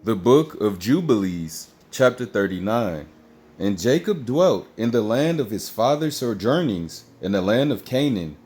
The Book of Jubilees, chapter 39. And Jacob dwelt in the land of his father's sojournings, in the land of Canaan.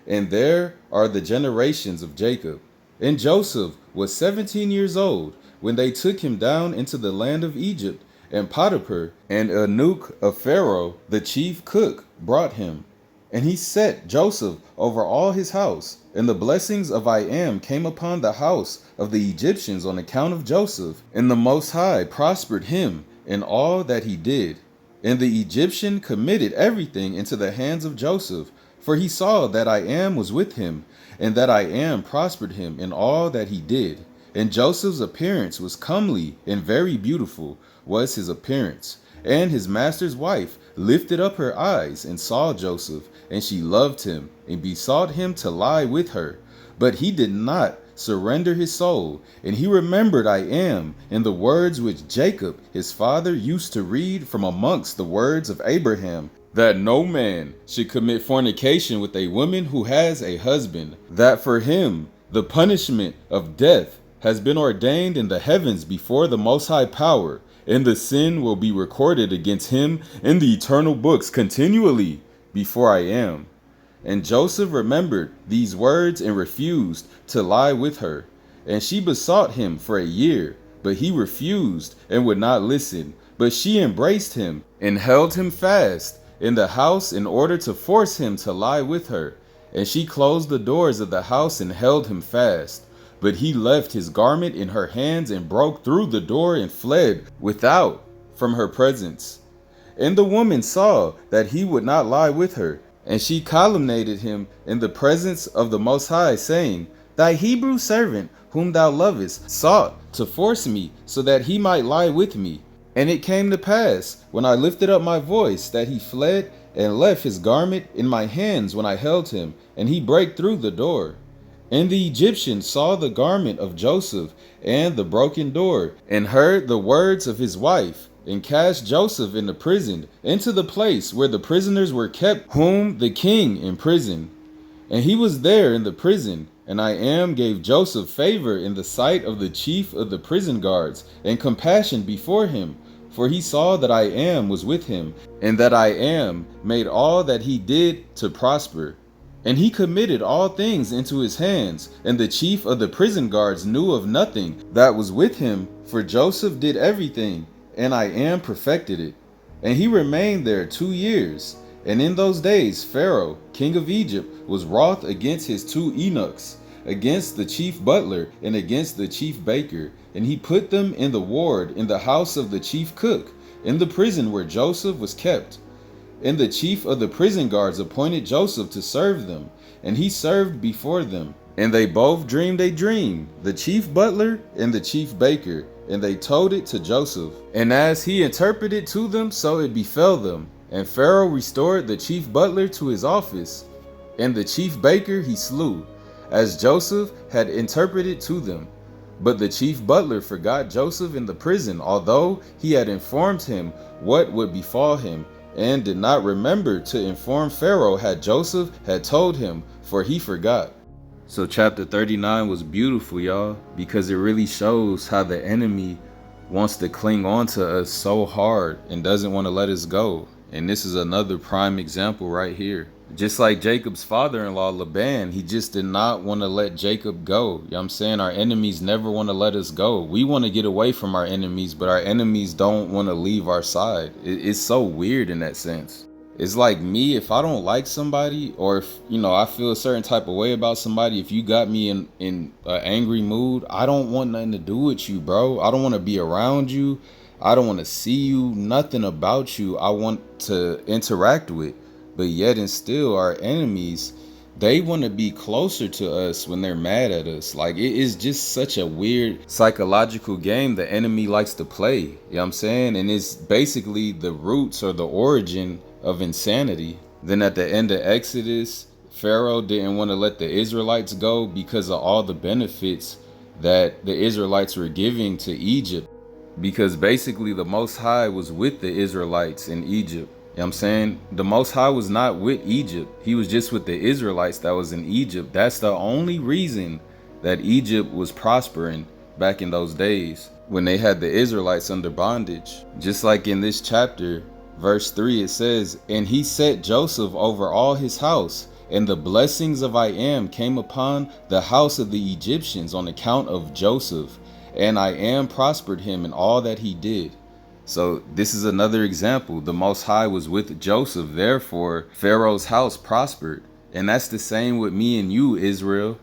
And there are the generations of Jacob. And Joseph was 17 years old when they took him down into the land of Egypt. And Potiphar and eunuch of Pharaoh, the chief cook, brought him. And he set Joseph over all his house. And the blessings of I am came upon the house of the Egyptians on account of Joseph. And the Most High prospered him in all that he did. And the Egyptian committed everything into the hands of Joseph, for he saw that I am was with him, and that I am prospered him in all that he did. And Joseph's appearance was comely and very beautiful was his appearance. And his master's wife lifted up her eyes and saw Joseph, and she loved him and besought him to lie with her. But he did not surrender his soul, and he remembered I am in the words which Jacob his father used to read from amongst the words of Abraham, that no man should commit fornication with a woman who has a husband, that for him the punishment of death has been ordained in the heavens before the Most High Power, and the sin will be recorded against him in the eternal books continually before I am. And Joseph remembered these words and refused to lie with her. And she besought him for a year, but he refused and would not listen. But she embraced him and held him fast in the house in order to force him to lie with her. And she closed the doors of the house and held him fast. But he left his garment in her hands and broke through the door and fled without from her presence. And the woman saw that he would not lie with her, and she calumniated him in the presence of the Most High, saying, Thy Hebrew servant, whom thou lovest, sought to force me so that he might lie with me. And it came to pass, when I lifted up my voice, that he fled and left his garment in my hands when I held him, and he brake through the door. And the Egyptians saw the garment of Joseph and the broken door, and heard the words of his wife, and cast Joseph into prison, into the place where the prisoners were kept, whom the king imprisoned. And he was there in the prison, and I am gave Joseph favor in the sight of the chief of the prison guards, and compassion before him, for he saw that I am was with him, and that I am made all that he did to prosper. And he committed all things into his hands, and the chief of the prison guards knew of nothing that was with him, for Joseph did everything, and I am perfected it. And he remained there 2 years. And in those days Pharaoh, king of Egypt, was wroth against his 2 eunuchs, against the chief butler and against the chief baker. And he put them in the ward in the house of the chief cook, in the prison where Joseph was kept. And the chief of the prison guards appointed Joseph to serve them, and he served before them. And they both dreamed a dream, the chief butler and the chief baker, and they told it to Joseph. And as he interpreted to them, so it befell them. And Pharaoh restored the chief butler to his office, and the chief baker he slew, as Joseph had interpreted to them. But the chief butler forgot Joseph in the prison, although he had informed him what would befall him, and did not remember to inform Pharaoh had Joseph had told him, for he forgot. So chapter 39 was beautiful, y'all, because it really shows how the enemy wants to cling on to us so hard and doesn't want to let us go. And this is another prime example right here. Just like Jacob's father-in-law, Laban, he just did not want to let Jacob go. You know what I'm saying? Our enemies never want to let us go. We want to get away from our enemies, but our enemies don't want to leave our side. It's so weird in that sense. It's like me, if I don't like somebody, or if, I feel a certain type of way about somebody, if you got me in an angry mood, I don't want nothing to do with you, bro. I don't want to be around you. I don't want to see you, nothing about you I want to interact with. But yet and still, our enemies, they want to be closer to us when they're mad at us. Like, it is just such a weird psychological game the enemy likes to play. You know what I'm saying? And it's basically the roots or the origin of insanity. Then at the end of Exodus, Pharaoh didn't want to let the Israelites go because of all the benefits that the Israelites were giving to Egypt. Because basically the Most High was with the Israelites in Egypt. You know what I'm saying? The Most High was not with Egypt. He was just with the Israelites that was in Egypt. That's the only reason that Egypt was prospering back in those days when they had the Israelites under bondage. Just like in this chapter, verse 3, it says, "And he set Joseph over all his house, and the blessings of I am came upon the house of the Egyptians on account of Joseph, and I am prospered him in all that he did." So this is another example. The Most High was with Joseph, therefore Pharaoh's house prospered. And that's the same with me and you, Israel.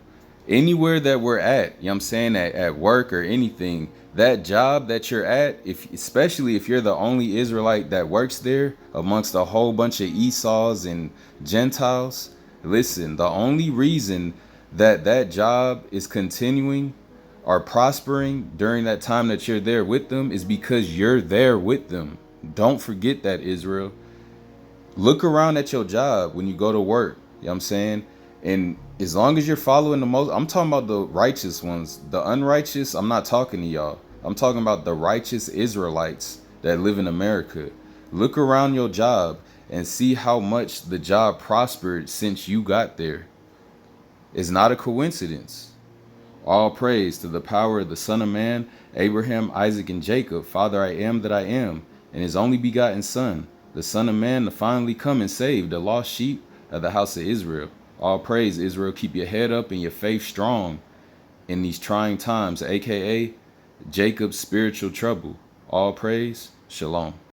Anywhere that we're at, you know what I'm saying, at work or anything, that job that you're at, especially if you're the only Israelite that works there amongst a whole bunch of Esau's and Gentiles, listen, the only reason that that job is continuing are prospering during that time that you're there with them is because you're there with them. Don't forget that, Israel. Look around at your job when you go to work. You know what I'm saying? And as long as you're following the most, I'm talking about the righteous ones. The unrighteous, I'm not talking to y'all. I'm talking about the righteous Israelites that live in America. Look around your job and see how much the job prospered since you got there. It's not a coincidence. All praise to the power of the Son of Man, Abraham, Isaac, and Jacob, Father, I am that I am, and his only begotten Son, the Son of Man, to finally come and save the lost sheep of the house of Israel. All praise, Israel. Keep your head up and your faith strong in these trying times, aka Jacob's spiritual trouble. All praise. Shalom.